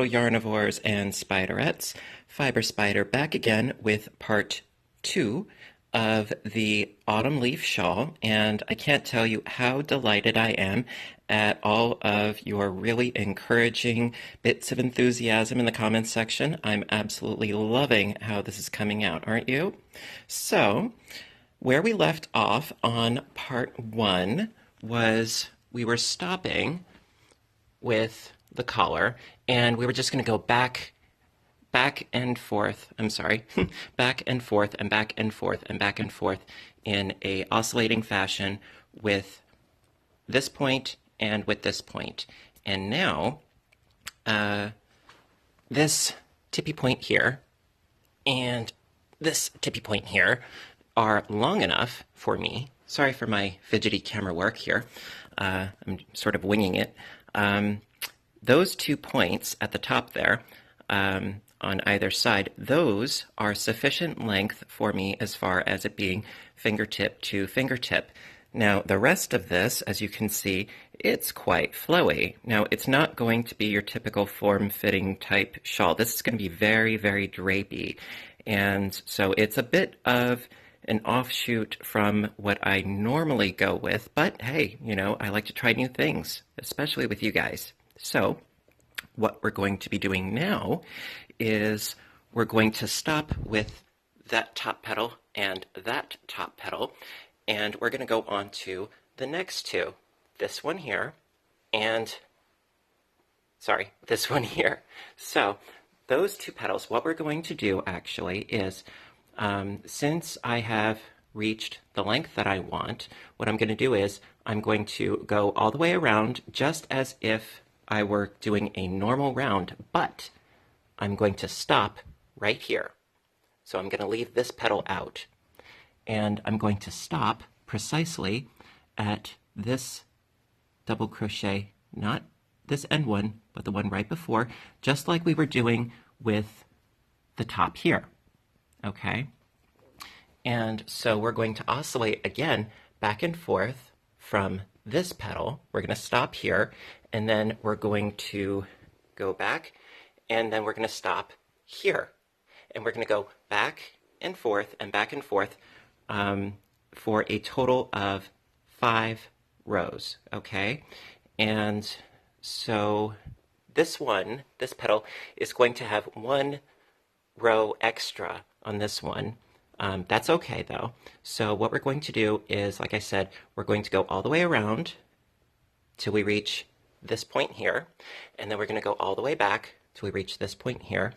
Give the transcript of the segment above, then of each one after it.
little yarnivores and spiderettes. Fiber Spider back again with part 2 of the autumn leaf shawl, and I can't tell you how delighted I am at all of your really encouraging bits of enthusiasm in the comments section. I'm absolutely loving how this is coming out, aren't you? So, where we left off on part 1 was we were stopping with the collar, and we were just going to go back and forth, I'm sorry, back and forth and back and forth and back and forth in a oscillating fashion with this point and with this point. And now, this tippy point here and this tippy point here are long enough for me. Sorry for my fidgety camera work here. I'm sort of winging it. Those 2 points at the top there, on either side, those are sufficient length for me as far as it being fingertip to fingertip. Now, the rest of this, as you can see, it's quite flowy. Now, it's not going to be your typical form-fitting type shawl. This is going to be very, very drapey. And so it's a bit of an offshoot from what I normally go with, but hey, you know, I like to try new things, especially with you guys. So, what we're going to be doing now is we're going to stop with that top petal and that top petal, and we're going to go on to the next 2. This one here and, sorry, this one here. So those 2 petals, what we're going to do actually is, since I have reached the length that I want, what I'm going to do is I'm going to go all the way around just as if I were doing a normal round, but I'm going to stop right here. So I'm going to leave this petal out, and I'm going to stop precisely at this double crochet, not this end one, but the one right before, just like we were doing with the top here. Okay? And so we're going to oscillate again back and forth from this petal. We're going to stop here, and then we're going to go back, and then we're going to stop here. And we're going to go back and forth for a total of 5 rows, okay? And so this petal is going to have 1 row extra on this one. That's okay though. So what we're going to do is, like I said, we're going to go all the way around till we reach this point here, and then we're going to go all the way back till we reach this point here.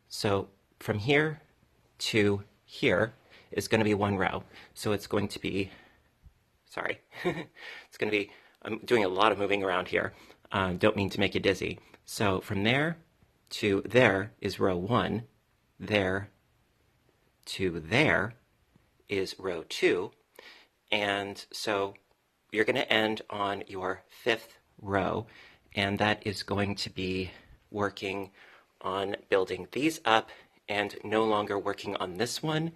So from here to here is going to be 1 row. So it's going to be, sorry, it's going to be, I'm doing a lot of moving around here. Don't mean to make you dizzy. So from there to there is row 1, there to there is row 2, and so you're going to end on your 5th row, and that is going to be working on building these up and no longer working on this one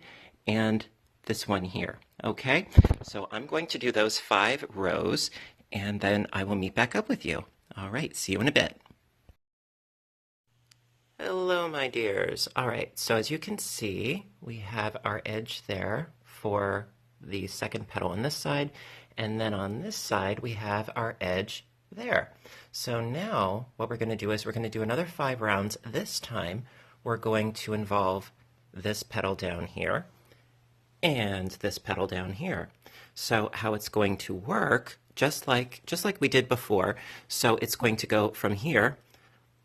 and this one here. Okay, so I'm going to do those 5 rows, and then I will meet back up with you. All right, see you in a bit. Hello, my dears. All right, so as you can see, we have our edge there for the second petal on this side, and then on this side we have our edge there. So now what we're going to do is we're going to do another 5 rounds. This time we're going to involve this petal down here and this petal down here. So how it's going to work, just like we did before, so it's going to go from here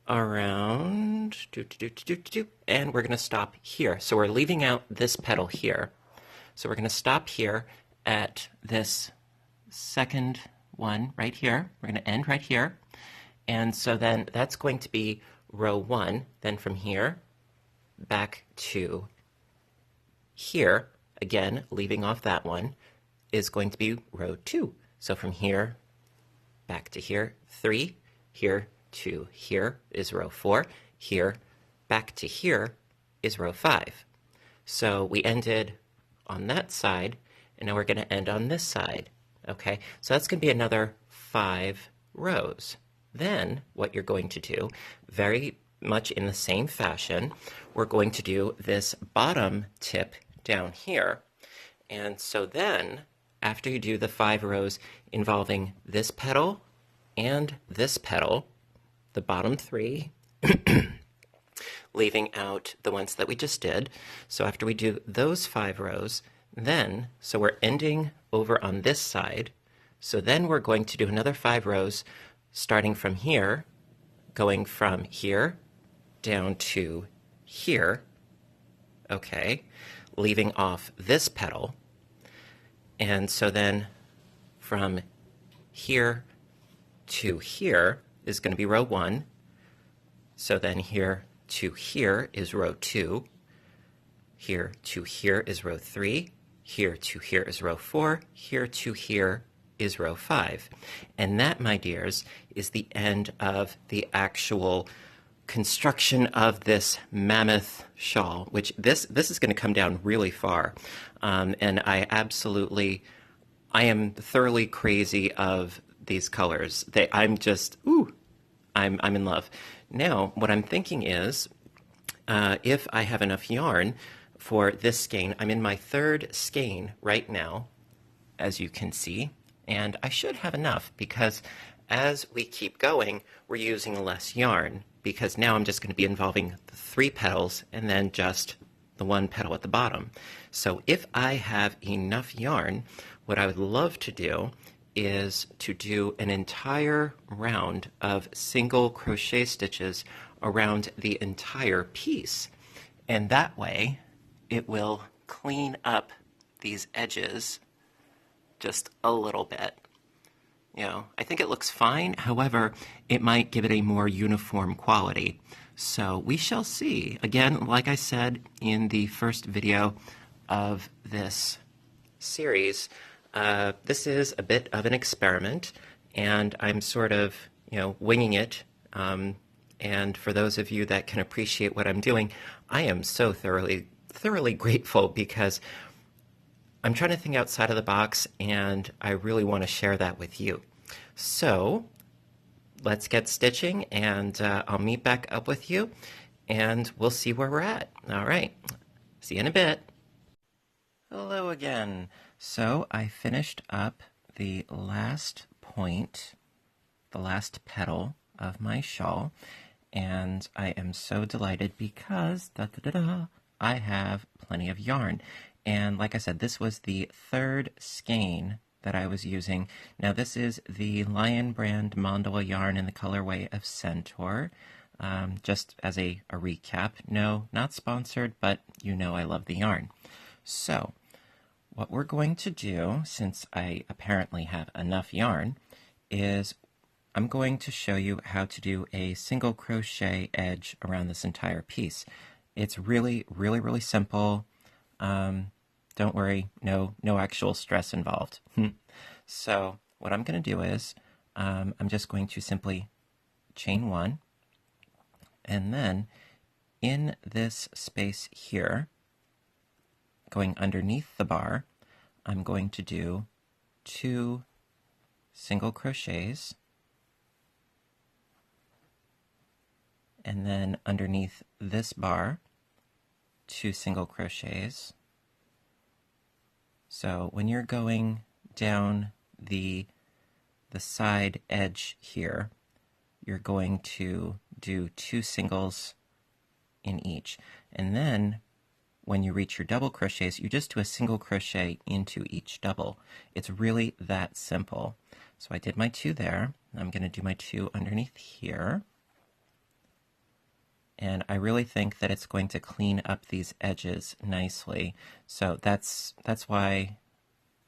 around, and we're going to stop here. So we're leaving out this petal here. So we're going to stop here at this second one right here. We're going to end right here. And so then that's going to be row 1. Then from here back to here, again, leaving off that one, is going to be row 2. So from here back to here, 3, here to here is row 4, here back to here is row 5. So we ended on that side, and now we're going to end on this side. Okay, so that's going to be another 5 rows. Then what you're going to do, very much in the same fashion, we're going to do this bottom tip down here. And so then, after you do the 5 rows involving this petal and this petal, the bottom 3, leaving out the ones that we just did. So after we do those 5 rows, then, so we're ending over on this side. So then we're going to do another 5 rows starting from here, going from here down to here, okay, leaving off this petal. And so then from here to here is going to be row 1. So then here to here is row 2. Here to here is row 3. Here to here is row 4. Here to here is row 5. And that, my dears, is the end of the actual construction of this mammoth shawl, which this is going to come down really far. And I am thoroughly crazy of these colors. I'm just, I'm in love. Now, what I'm thinking is, if I have enough yarn for this skein, I'm in my 3rd skein right now, as you can see, and I should have enough because as we keep going, we're using less yarn because now I'm just going to be involving the 3 petals and then just the 1 petal at the bottom. So if I have enough yarn, what I would love to do is to do an entire round of single crochet stitches around the entire piece. And that way it will clean up these edges just a little bit. You know, I think it looks fine. However, it might give it a more uniform quality. So we shall see. Again, like I said in the first video of this series, this is a bit of an experiment, and I'm sort of, winging it. And for those of you that can appreciate what I'm doing, I am so thoroughly grateful because I'm trying to think outside of the box, and I really want to share that with you. So let's get stitching, and I'll meet back up with you, and we'll see where we're at. All right, see you in a bit. Hello again. So I finished up the last point, the last petal of my shawl, and I am so delighted because I have plenty of yarn. And like I said, this was the 3rd skein that I was using. Now this is the Lion brand mandala yarn in the colorway of Centaur. Just as a recap, no, not sponsored, but I love the yarn. So what we're going to do, since I apparently have enough yarn, is I'm going to show you how to do a single crochet edge around this entire piece. It's really simple. Don't worry, no actual stress involved. So what I'm going to do is I'm just going to simply chain 1, and then in this space here, going underneath the bar, I'm going to do 2 single crochets, and then underneath this bar, 2 single crochets. So when you're going down the side edge here, you're going to do 2 singles in each. And then when you reach your double crochets, you just do a single crochet into each double. It's really that simple. So I did my 2 there. I'm going to do my 2 underneath here. And I really think that it's going to clean up these edges nicely. So that's why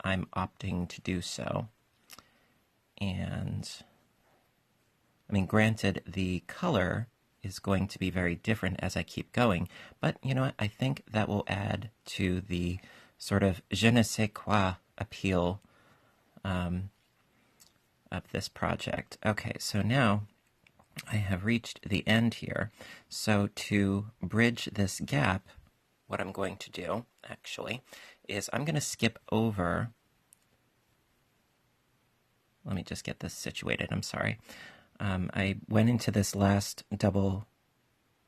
I'm opting to do so. And I mean, granted, the color is going to be very different as I keep going, but you know what? I think that will add to the sort of je ne sais quoi appeal of this project. Okay, so now I have reached the end here. So to bridge this gap, what I'm going to do, actually, is I'm going to skip over. Let me just get this situated. I'm sorry. I went into this last double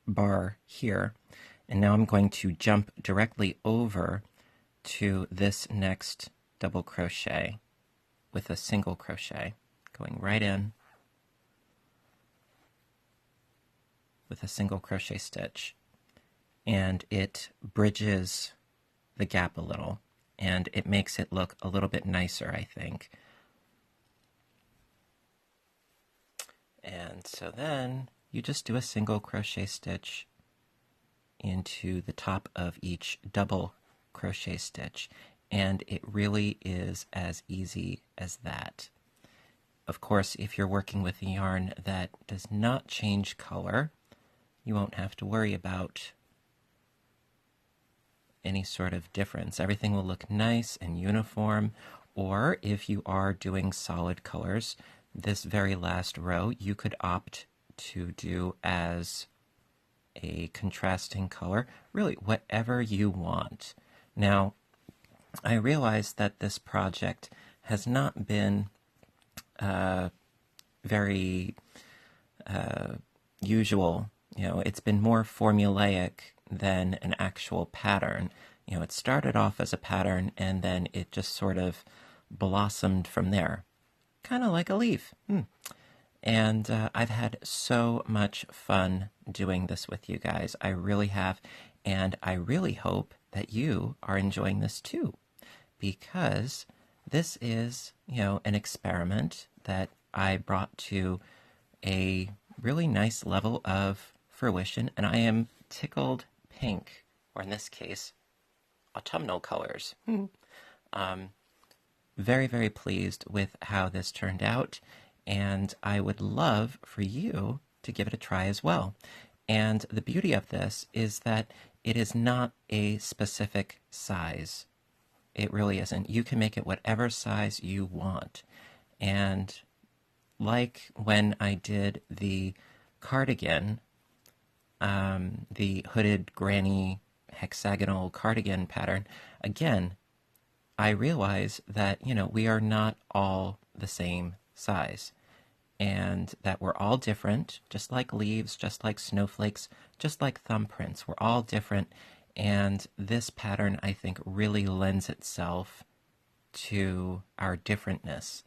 bar here, and now I'm going to jump directly over to this next double crochet with a single crochet, going right in with a single crochet stitch, and it bridges the gap a little, and it makes it look a little bit nicer, I think. And so then you just do a single crochet stitch into the top of each double crochet stitch, and it really is as easy as that. Of course, if you're working with a yarn that does not change color, you won't have to worry about any sort of difference. Everything will look nice and uniform. Or if you are doing solid colors, this very last row you could opt to do as a contrasting color, really whatever you want. Now, I realize that this project has not been very usual. It's been more formulaic than an actual pattern. It started off as a pattern and then it just sort of blossomed from there, kind of like a leaf. And I've had so much fun doing this with you guys. I really have, and I really hope that you are enjoying this too, because this is, an experiment that I brought to a really nice level of fruition, and I am tickled pink, or in this case, autumnal colors. Very, very pleased with how this turned out, and I would love for you to give it a try as well. And the beauty of this is that it is not a specific size. It really isn't. You can make it whatever size you want. And like when I did the cardigan, the hooded granny hexagonal cardigan pattern, again, I realize that, we are not all the same size, and that we're all different, just like leaves, just like snowflakes, just like thumbprints. We're all different, and this pattern, I think, really lends itself to our differentness,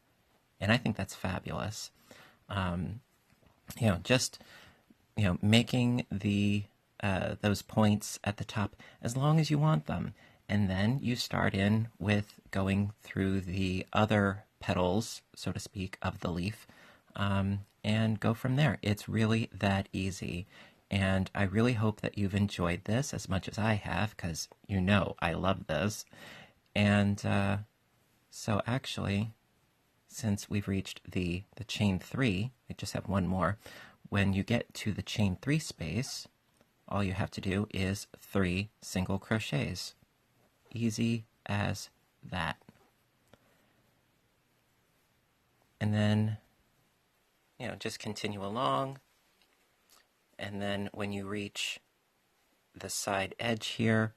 and I think that's fabulous. Making the those points at the top as long as you want them, and then you start in with going through the other petals, so to speak, of the leaf, and go from there. It's really that easy, and I really hope that you've enjoyed this as much as I have, because I love this. And so actually, since we've reached the chain 3, I just have one more. When you get to the chain 3 space, all you have to do is 3 single crochets. Easy as that. And then, just continue along. And then when you reach the side edge here,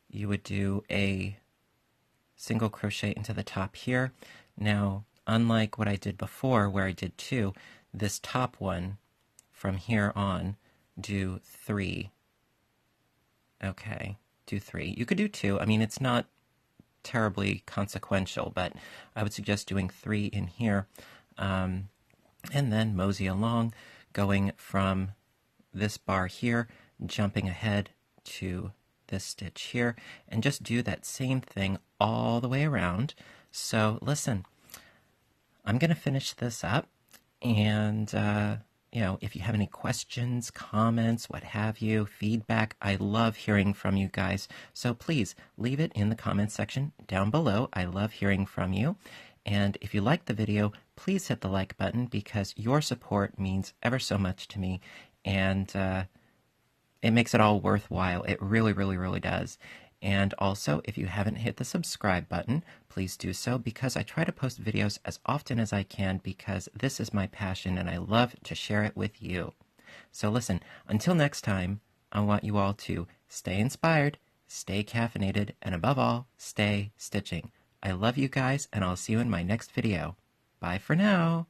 you would do a single crochet into the top here. Now, unlike what I did before, where I did 2, this top one, from here on, do 3. Okay, do 3. You could do 2. I mean, it's not terribly consequential, but I would suggest doing 3 in here, and then mosey along, going from this bar here, jumping ahead to this stitch here, and just do that same thing all the way around. So listen, I'm going to finish this up, and if you have any questions, comments, what have you, feedback, I love hearing from you guys. So please leave it in the comments section down below. I love hearing from you. And if you like the video, please hit the like button, because your support means ever so much to me. And it makes it all worthwhile. It really, really, really does. And also, if you haven't hit the subscribe button, please do so, because I try to post videos as often as I can, because this is my passion and I love to share it with you. So listen, until next time, I want you all to stay inspired, stay caffeinated, and above all, stay stitching. I love you guys, and I'll see you in my next video. Bye for now.